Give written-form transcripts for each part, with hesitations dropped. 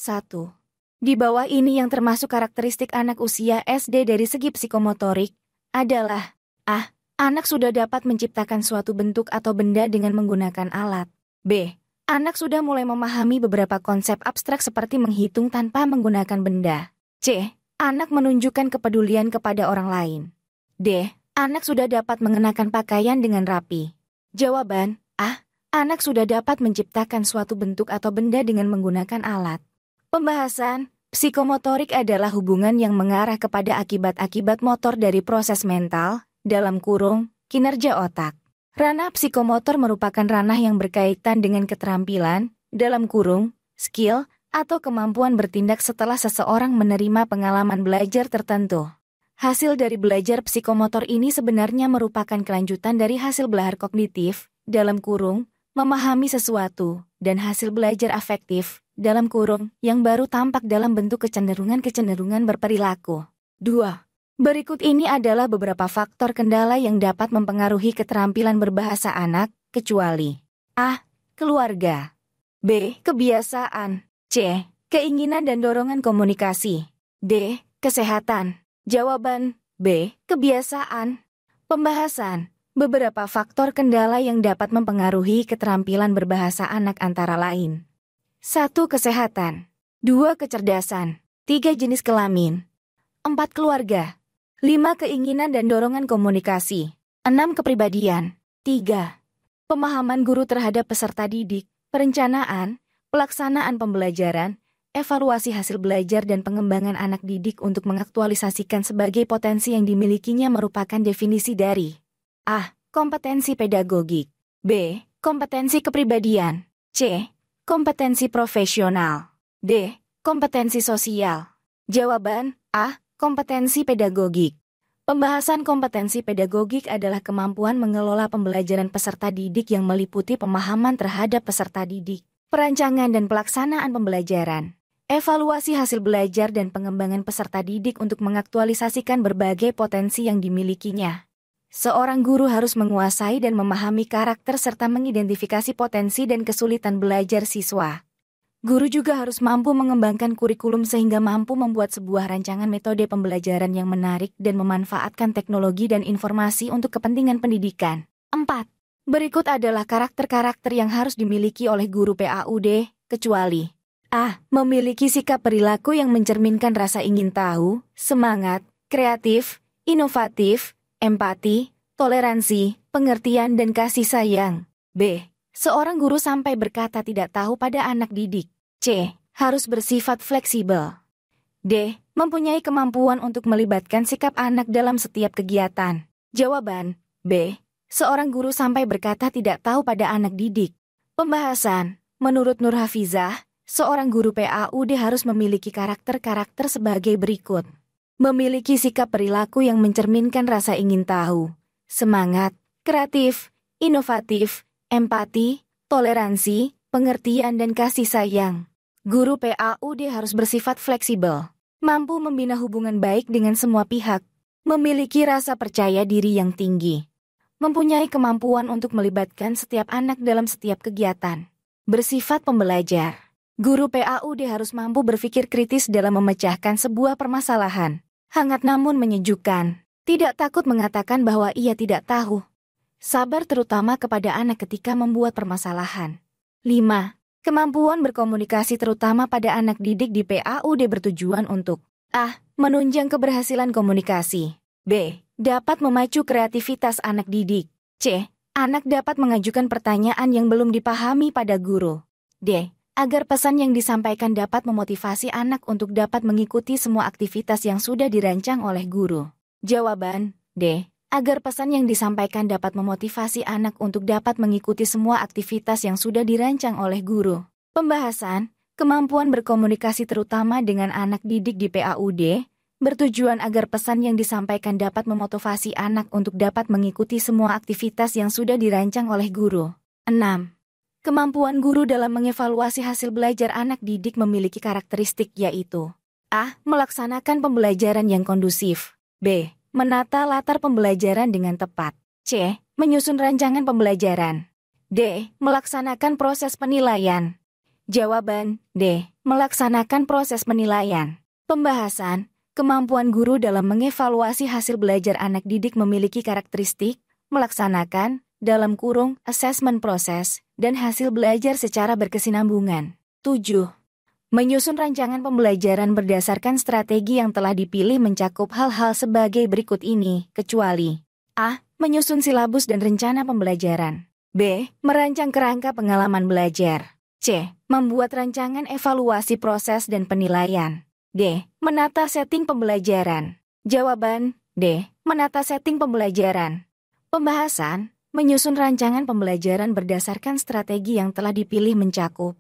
1. Di bawah ini yang termasuk karakteristik anak usia SD dari segi psikomotorik adalah A. Anak sudah dapat menciptakan suatu bentuk atau benda dengan menggunakan alat. B. Anak sudah mulai memahami beberapa konsep abstrak seperti menghitung tanpa menggunakan benda. C. Anak menunjukkan kepedulian kepada orang lain. D. Anak sudah dapat mengenakan pakaian dengan rapi. Jawaban A. Anak sudah dapat menciptakan suatu bentuk atau benda dengan menggunakan alat. Pembahasan psikomotorik adalah hubungan yang mengarah kepada akibat-akibat motor dari proses mental, dalam kurung, kinerja otak. Ranah psikomotor merupakan ranah yang berkaitan dengan keterampilan, dalam kurung, skill, atau kemampuan bertindak setelah seseorang menerima pengalaman belajar tertentu. Hasil dari belajar psikomotor ini sebenarnya merupakan kelanjutan dari hasil belajar kognitif, dalam kurung, memahami sesuatu, dan hasil belajar afektif, dalam kurung, yang baru tampak dalam bentuk kecenderungan-kecenderungan berperilaku. 2. Berikut ini adalah beberapa faktor kendala yang dapat mempengaruhi keterampilan berbahasa anak, kecuali A. Keluarga. B. Kebiasaan. C. Keinginan dan dorongan komunikasi. D. Kesehatan. Jawaban B. Kebiasaan. Pembahasan. Beberapa faktor kendala yang dapat mempengaruhi keterampilan berbahasa anak antara lain. 1. Kesehatan. 2. Kecerdasan. 3. Jenis kelamin. 4. Keluarga. 5. Keinginan dan dorongan komunikasi. 6. Kepribadian. 3. Pemahaman guru terhadap peserta didik, perencanaan, pelaksanaan pembelajaran, evaluasi hasil belajar dan pengembangan anak didik untuk mengaktualisasikan sebagai potensi yang dimilikinya merupakan definisi dari A. Kompetensi pedagogik. B. Kompetensi kepribadian. C. Kompetensi profesional. D. Kompetensi sosial. Jawaban A. Kompetensi pedagogik. Pembahasan kompetensi pedagogik adalah kemampuan mengelola pembelajaran peserta didik yang meliputi pemahaman terhadap peserta didik, perancangan dan pelaksanaan pembelajaran, evaluasi hasil belajar dan pengembangan peserta didik untuk mengaktualisasikan berbagai potensi yang dimilikinya. Seorang guru harus menguasai dan memahami karakter serta mengidentifikasi potensi dan kesulitan belajar siswa. Guru juga harus mampu mengembangkan kurikulum sehingga mampu membuat sebuah rancangan metode pembelajaran yang menarik dan memanfaatkan teknologi dan informasi untuk kepentingan pendidikan. 4. Berikut adalah karakter-karakter yang harus dimiliki oleh guru PAUD, kecuali A. Memiliki sikap perilaku yang mencerminkan rasa ingin tahu, semangat, kreatif, inovatif, empati, toleransi, pengertian dan kasih sayang. B. Seorang guru sampai berkata tidak tahu pada anak didik. C. Harus bersifat fleksibel. D. Mempunyai kemampuan untuk melibatkan sikap anak dalam setiap kegiatan. Jawaban B. Seorang guru sampai berkata tidak tahu pada anak didik. Pembahasan. Menurut Nur Hafizah, seorang guru PAUD harus memiliki karakter-karakter sebagai berikut. Memiliki sikap perilaku yang mencerminkan rasa ingin tahu, semangat, kreatif, inovatif, empati, toleransi, pengertian dan kasih sayang. Guru PAUD harus bersifat fleksibel, mampu membina hubungan baik dengan semua pihak, memiliki rasa percaya diri yang tinggi, mempunyai kemampuan untuk melibatkan setiap anak dalam setiap kegiatan, bersifat pembelajar. Guru PAUD harus mampu berpikir kritis dalam memecahkan sebuah permasalahan. Hangat namun menyejukkan, tidak takut mengatakan bahwa ia tidak tahu. Sabar terutama kepada anak ketika membuat permasalahan. 5. Kemampuan berkomunikasi terutama pada anak didik di PAUD bertujuan untuk A. Menunjang keberhasilan komunikasi. B. Dapat memacu kreativitas anak didik. C. Anak dapat mengajukan pertanyaan yang belum dipahami pada guru. D. Agar pesan yang disampaikan dapat memotivasi anak untuk dapat mengikuti semua aktivitas yang sudah dirancang oleh guru. Jawaban D. Agar pesan yang disampaikan dapat memotivasi anak untuk dapat mengikuti semua aktivitas yang sudah dirancang oleh guru. Pembahasan, kemampuan berkomunikasi terutama dengan anak didik di PAUD, bertujuan agar pesan yang disampaikan dapat memotivasi anak untuk dapat mengikuti semua aktivitas yang sudah dirancang oleh guru. 6. Kemampuan guru dalam mengevaluasi hasil belajar anak didik memiliki karakteristik yaitu A. Melaksanakan pembelajaran yang kondusif. B. Menata latar pembelajaran dengan tepat. C. Menyusun rancangan pembelajaran. D. Melaksanakan proses penilaian. Jawaban D. Melaksanakan proses penilaian. Pembahasan, kemampuan guru dalam mengevaluasi hasil belajar anak didik memiliki karakteristik, melaksanakan, dalam kurung, assessment proses, dan hasil belajar secara berkesinambungan. 7. Menyusun rancangan pembelajaran berdasarkan strategi yang telah dipilih mencakup hal-hal sebagai berikut ini, kecuali A. Menyusun silabus dan rencana pembelajaran. B. Merancang kerangka pengalaman belajar. C. Membuat rancangan evaluasi proses dan penilaian. D. Menata setting pembelajaran. Jawaban D. Menata setting pembelajaran. Pembahasan, menyusun rancangan pembelajaran berdasarkan strategi yang telah dipilih mencakup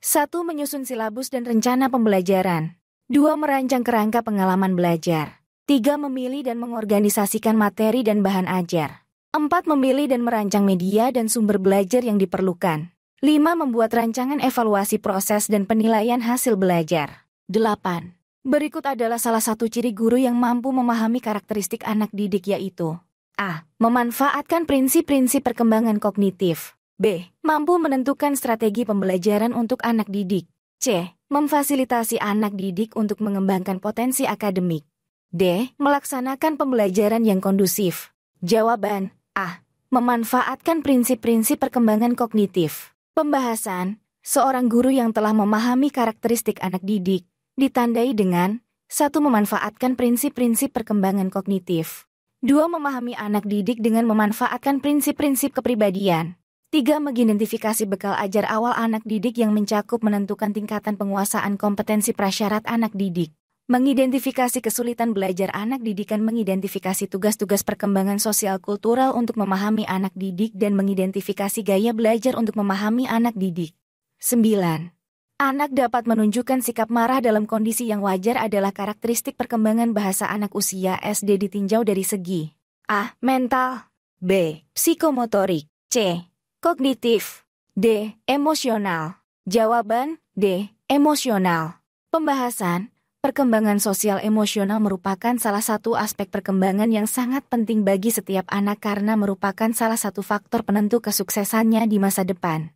1. Menyusun silabus dan rencana pembelajaran. 2. Merancang kerangka pengalaman belajar. 3. Memilih dan mengorganisasikan materi dan bahan ajar. 4. Memilih dan merancang media dan sumber belajar yang diperlukan. 5. Membuat rancangan evaluasi proses dan penilaian hasil belajar. 8. Berikut adalah salah satu ciri guru yang mampu memahami karakteristik anak didik yaitu A. Memanfaatkan prinsip-prinsip perkembangan kognitif. B. Mampu menentukan strategi pembelajaran untuk anak didik. C. Memfasilitasi anak didik untuk mengembangkan potensi akademik. D. Melaksanakan pembelajaran yang kondusif. Jawaban A. Memanfaatkan prinsip-prinsip perkembangan kognitif. Pembahasan, seorang guru yang telah memahami karakteristik anak didik, ditandai dengan 1. Memanfaatkan prinsip-prinsip perkembangan kognitif. 2. Memahami anak didik dengan memanfaatkan prinsip-prinsip kepribadian. 3. Mengidentifikasi bekal ajar awal anak didik yang mencakup menentukan tingkatan penguasaan kompetensi prasyarat anak didik. Mengidentifikasi kesulitan belajar anak didik dan mengidentifikasi tugas-tugas perkembangan sosial kultural untuk memahami anak didik dan mengidentifikasi gaya belajar untuk memahami anak didik. 9. Anak dapat menunjukkan sikap marah dalam kondisi yang wajar adalah karakteristik perkembangan bahasa anak usia SD ditinjau dari segi A. Mental. B. Psikomotorik. C. Kognitif. D. Emosional. Jawaban D. Emosional. Pembahasan, perkembangan sosial emosional merupakan salah satu aspek perkembangan yang sangat penting bagi setiap anak karena merupakan salah satu faktor penentu kesuksesannya di masa depan.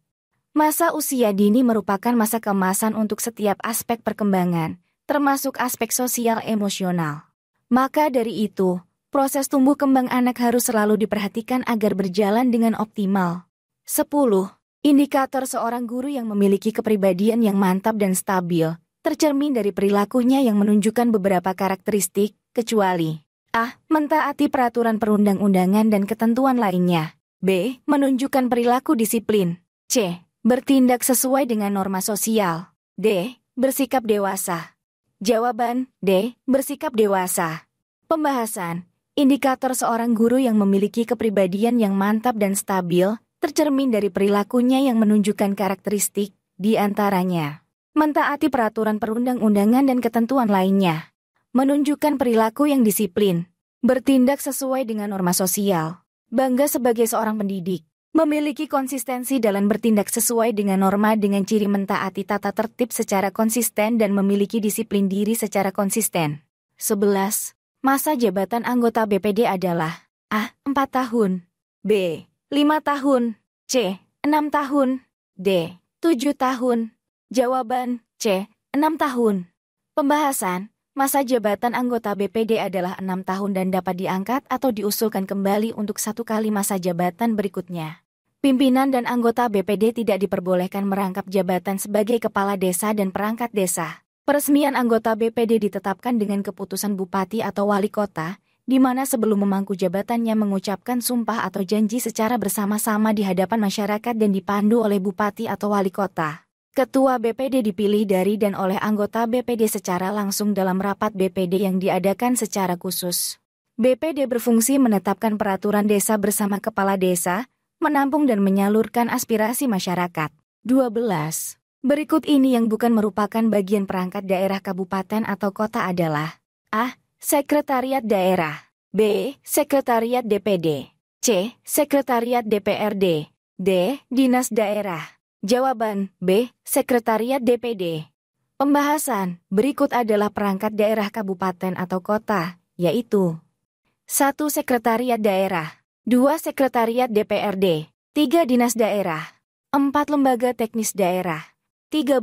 Masa usia dini merupakan masa keemasan untuk setiap aspek perkembangan, termasuk aspek sosial emosional. Maka dari itu, proses tumbuh kembang anak harus selalu diperhatikan agar berjalan dengan optimal. 10. Indikator seorang guru yang memiliki kepribadian yang mantap dan stabil tercermin dari perilakunya yang menunjukkan beberapa karakteristik, kecuali A. Mentaati peraturan perundang-undangan dan ketentuan lainnya. B. Menunjukkan perilaku disiplin. C. Bertindak sesuai dengan norma sosial. D. Bersikap dewasa. Jawaban D. Bersikap dewasa. Pembahasan, indikator seorang guru yang memiliki kepribadian yang mantap dan stabil tercermin dari perilakunya yang menunjukkan karakteristik, di antaranya mentaati peraturan perundang-undangan dan ketentuan lainnya, menunjukkan perilaku yang disiplin, bertindak sesuai dengan norma sosial, bangga sebagai seorang pendidik, memiliki konsistensi dalam bertindak sesuai dengan norma dengan ciri mentaati tata tertib secara konsisten dan memiliki disiplin diri secara konsisten. 11. Masa jabatan anggota BPD adalah A. 4 tahun, B. 5 tahun, C. 6 tahun, D. 7 tahun. Jawaban C. 6 tahun. Pembahasan, masa jabatan anggota BPD adalah 6 tahun dan dapat diangkat atau diusulkan kembali untuk 1 kali masa jabatan berikutnya. Pimpinan dan anggota BPD tidak diperbolehkan merangkap jabatan sebagai kepala desa dan perangkat desa. Peresmian anggota BPD ditetapkan dengan keputusan bupati atau wali kota, di mana sebelum memangku jabatannya mengucapkan sumpah atau janji secara bersama-sama di hadapan masyarakat dan dipandu oleh bupati atau wali kota. Ketua BPD dipilih dari dan oleh anggota BPD secara langsung dalam rapat BPD yang diadakan secara khusus. BPD berfungsi menetapkan peraturan desa bersama kepala desa, menampung dan menyalurkan aspirasi masyarakat. 12. Berikut ini yang bukan merupakan bagian perangkat daerah kabupaten atau kota adalah A. Sekretariat daerah. B. Sekretariat DPD. C. Sekretariat DPRD. D. Dinas daerah. Jawaban B. Sekretariat DPD. Pembahasan, berikut adalah perangkat daerah kabupaten atau kota, yaitu 1. Sekretariat daerah, 2. Sekretariat DPRD, 3. Dinas daerah, 4. Lembaga teknis daerah, 13.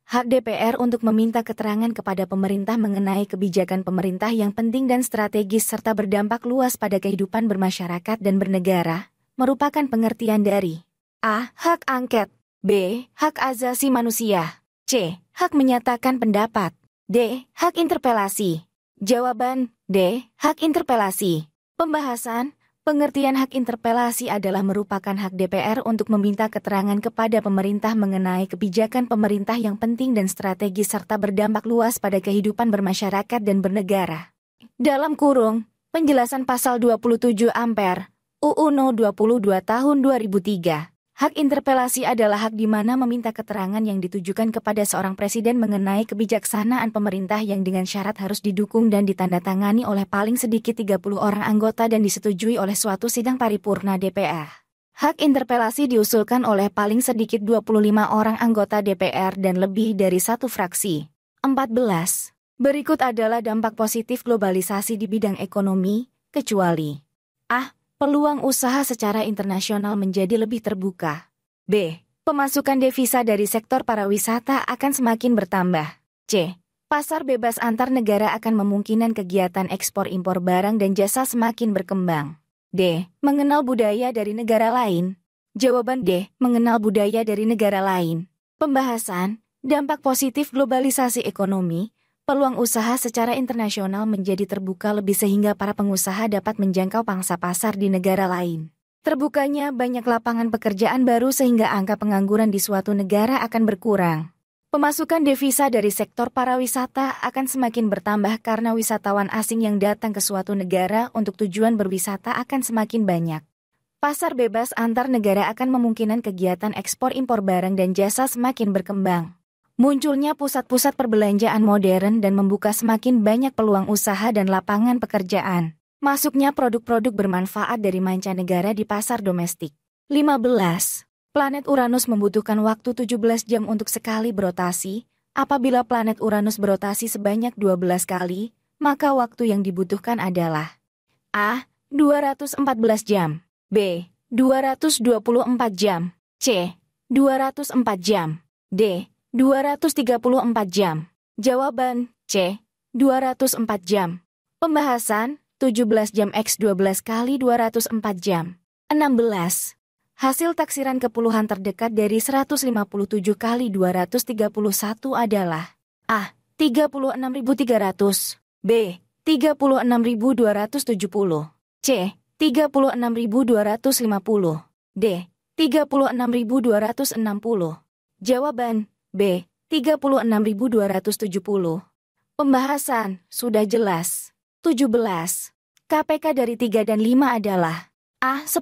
Hak DPR untuk meminta keterangan kepada pemerintah mengenai kebijakan pemerintah yang penting dan strategis serta berdampak luas pada kehidupan bermasyarakat dan bernegara, merupakan pengertian dari A. Hak angket, B. Hak asasi manusia, C. Hak menyatakan pendapat, D. Hak interpelasi. Jawaban D. Hak interpelasi. Pembahasan. Pengertian hak interpelasi adalah merupakan hak DPR untuk meminta keterangan kepada pemerintah mengenai kebijakan pemerintah yang penting dan strategis serta berdampak luas pada kehidupan bermasyarakat dan bernegara. Dalam kurung, penjelasan pasal 27 Ampere, UU No 22 tahun 2003. Hak interpelasi adalah hak di mana meminta keterangan yang ditujukan kepada seorang presiden mengenai kebijaksanaan pemerintah yang dengan syarat harus didukung dan ditandatangani oleh paling sedikit 30 orang anggota dan disetujui oleh suatu sidang paripurna DPR. Hak interpelasi diusulkan oleh paling sedikit 25 orang anggota DPR dan lebih dari satu fraksi. 14. Berikut adalah dampak positif globalisasi di bidang ekonomi, kecuali A. Peluang usaha secara internasional menjadi lebih terbuka. B. Pemasukan devisa dari sektor pariwisata akan semakin bertambah. C. Pasar bebas antar negara akan memungkinkan kegiatan ekspor-impor barang dan jasa semakin berkembang. D. Mengenal budaya dari negara lain. Jawaban D. Mengenal budaya dari negara lain. Pembahasan. Dampak positif globalisasi ekonomi. Peluang usaha secara internasional menjadi terbuka lebih sehingga para pengusaha dapat menjangkau pangsa pasar di negara lain. Terbukanya banyak lapangan pekerjaan baru sehingga angka pengangguran di suatu negara akan berkurang. Pemasukan devisa dari sektor pariwisata akan semakin bertambah karena wisatawan asing yang datang ke suatu negara untuk tujuan berwisata akan semakin banyak. Pasar bebas antar negara akan memungkinkan kegiatan ekspor-impor barang dan jasa semakin berkembang. Munculnya pusat-pusat perbelanjaan modern dan membuka semakin banyak peluang usaha dan lapangan pekerjaan. Masuknya produk-produk bermanfaat dari mancanegara di pasar domestik. 15. Planet Uranus membutuhkan waktu 17 jam untuk sekali berotasi. Apabila planet Uranus berotasi sebanyak 12 kali, maka waktu yang dibutuhkan adalah A. 214 jam, B. 224 jam, C. 204 jam, D. 234 jam. Jawaban C. 204 jam. Pembahasan 17 jam X 12 kali 204 jam. 16. Hasil taksiran kepuluhan terdekat dari 157 kali 231 adalah A. 36.300, B. 36.270, C. 36.250, D. 36.260. Jawaban B. 36.270. Pembahasan sudah jelas. 17. KPK dari 3 dan 5 adalah A. 10,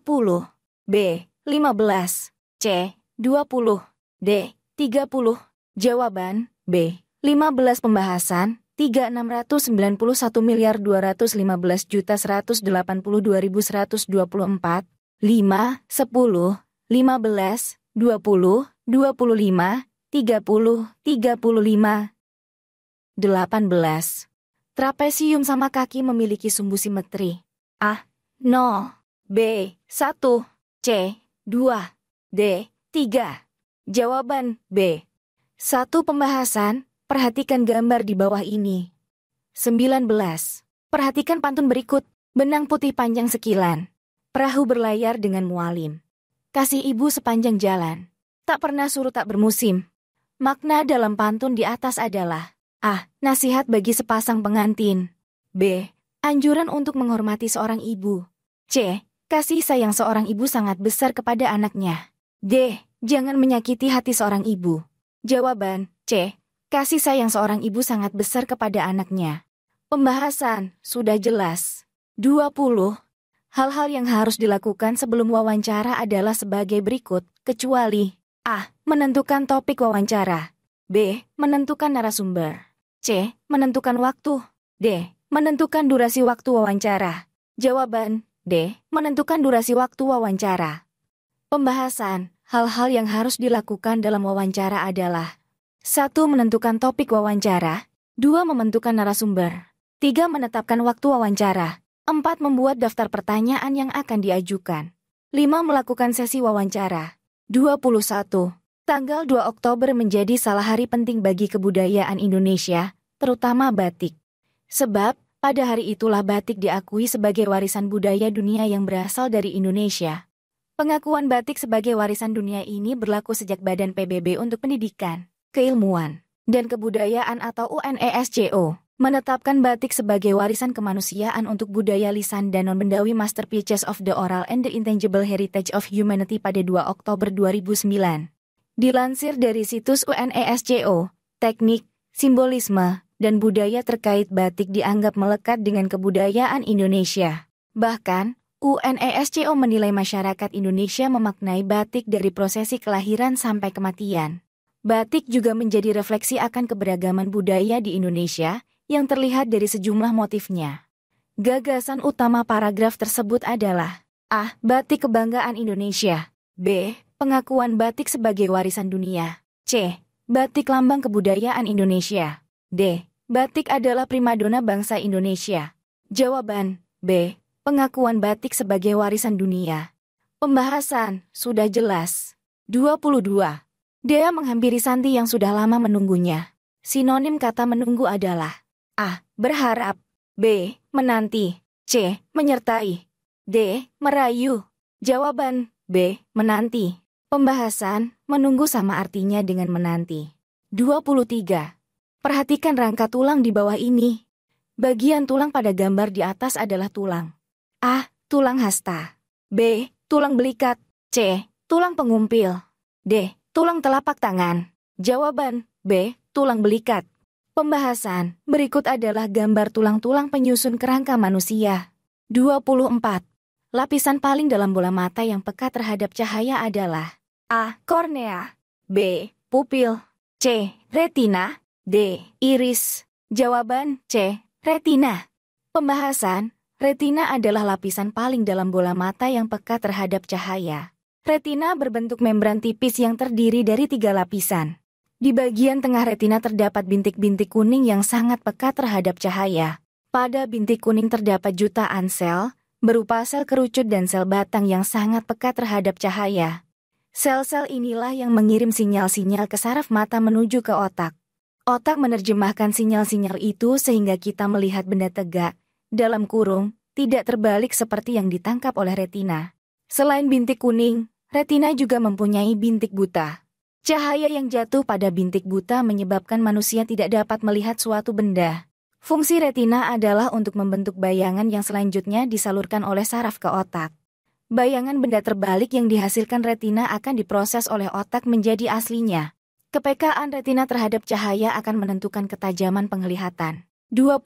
B. 15, C. 20, D. 30. Jawaban B. 15. Pembahasan 3.619.115.182.124, 5, 10, 15, 20, 25, 30, 35. 18. Trapesium sama kaki memiliki sumbu simetri. A. 0, B. 1, C. 2, D. 3. Jawaban B. 1. Pembahasan, perhatikan gambar di bawah ini. 19. Perhatikan pantun berikut. Benang putih panjang sekilan. Perahu berlayar dengan mualim. Kasih ibu sepanjang jalan. Tak pernah surut tak bermusim. Makna dalam pantun di atas adalah A. Nasihat bagi sepasang pengantin, B. Anjuran untuk menghormati seorang ibu, C. Kasih sayang seorang ibu sangat besar kepada anaknya, D. Jangan menyakiti hati seorang ibu. Jawaban C. Kasih sayang seorang ibu sangat besar kepada anaknya. Pembahasan sudah jelas. 20. Hal-hal yang harus dilakukan sebelum wawancara adalah sebagai berikut, kecuali A. Menentukan topik wawancara, B. Menentukan narasumber, C. Menentukan waktu, D. Menentukan durasi waktu wawancara. Jawaban D. Menentukan durasi waktu wawancara. Pembahasan, hal-hal yang harus dilakukan dalam wawancara adalah 1. Menentukan topik wawancara, 2. Menentukan narasumber, 3. Menetapkan waktu wawancara, 4. Membuat daftar pertanyaan yang akan diajukan, 5. Melakukan sesi wawancara. 21. Tanggal 2 Oktober menjadi salah hari penting bagi kebudayaan Indonesia, terutama batik. Sebab, pada hari itulah batik diakui sebagai warisan budaya dunia yang berasal dari Indonesia. Pengakuan batik sebagai warisan dunia ini berlaku sejak Badan PBB untuk Pendidikan, Keilmuan, dan Kebudayaan atau UNESCO menetapkan batik sebagai warisan kemanusiaan untuk budaya lisan dan non-bendawi Masterpieces of the Oral and the Intangible Heritage of Humanity pada 2 Oktober 2009. Dilansir dari situs UNESCO, teknik, simbolisme, dan budaya terkait batik dianggap melekat dengan kebudayaan Indonesia. Bahkan, UNESCO menilai masyarakat Indonesia memaknai batik dari prosesi kelahiran sampai kematian. Batik juga menjadi refleksi akan keberagaman budaya di Indonesia yang terlihat dari sejumlah motifnya. Gagasan utama paragraf tersebut adalah A. Batik kebanggaan Indonesia. B. Pengakuan batik sebagai warisan dunia. C. Batik lambang kebudayaan Indonesia. D. Batik adalah primadona bangsa Indonesia. Jawaban B. Pengakuan batik sebagai warisan dunia. Pembahasan sudah jelas. 22. Dea menghampiri Santi yang sudah lama menunggunya. Sinonim kata menunggu adalah A. Berharap. B. Menanti. C. Menyertai. D. Merayu. Jawaban B. Menanti. Pembahasan, menunggu sama artinya dengan menanti. 23. Perhatikan rangka tulang di bawah ini. Bagian tulang pada gambar di atas adalah tulang. A. Tulang hasta. B. Tulang belikat. C. Tulang pengumpil. D. Tulang telapak tangan. Jawaban B. Tulang belikat. Pembahasan, berikut adalah gambar tulang-tulang penyusun kerangka manusia. 24. Lapisan paling dalam bola mata yang peka terhadap cahaya adalah A. Kornea. B. Pupil. C. Retina. D. Iris. Jawaban C. Retina. Pembahasan, retina adalah lapisan paling dalam bola mata yang peka terhadap cahaya. Retina berbentuk membran tipis yang terdiri dari 3 lapisan. Di bagian tengah retina terdapat bintik-bintik kuning yang sangat peka terhadap cahaya. Pada bintik kuning terdapat jutaan sel, berupa sel kerucut dan sel batang yang sangat peka terhadap cahaya. Sel-sel inilah yang mengirim sinyal-sinyal ke saraf mata menuju ke otak. Otak menerjemahkan sinyal-sinyal itu sehingga kita melihat benda tegak, dalam kurung, tidak terbalik seperti yang ditangkap oleh retina. Selain bintik kuning, retina juga mempunyai bintik buta. Cahaya yang jatuh pada bintik buta menyebabkan manusia tidak dapat melihat suatu benda. Fungsi retina adalah untuk membentuk bayangan yang selanjutnya disalurkan oleh saraf ke otak. Bayangan benda terbalik yang dihasilkan retina akan diproses oleh otak menjadi aslinya. Kepekaan retina terhadap cahaya akan menentukan ketajaman penglihatan. 25.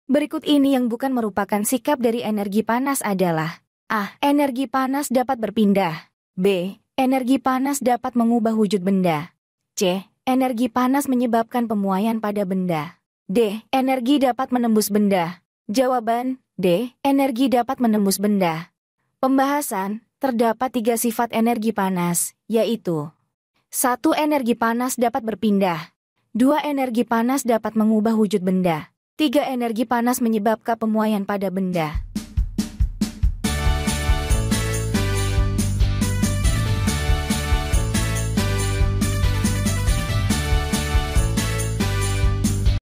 Berikut ini yang bukan merupakan sikap dari energi panas adalah A. Energi panas dapat berpindah. B. Energi panas dapat mengubah wujud benda. C. Energi panas menyebabkan pemuaian pada benda. D. Energi dapat menembus benda. Jawaban D. Energi dapat menembus benda. Pembahasan, terdapat 3 sifat energi panas, yaitu 1. Energi panas dapat berpindah. 2. Energi panas dapat mengubah wujud benda. 3. Energi panas menyebabkan pemuaian pada benda.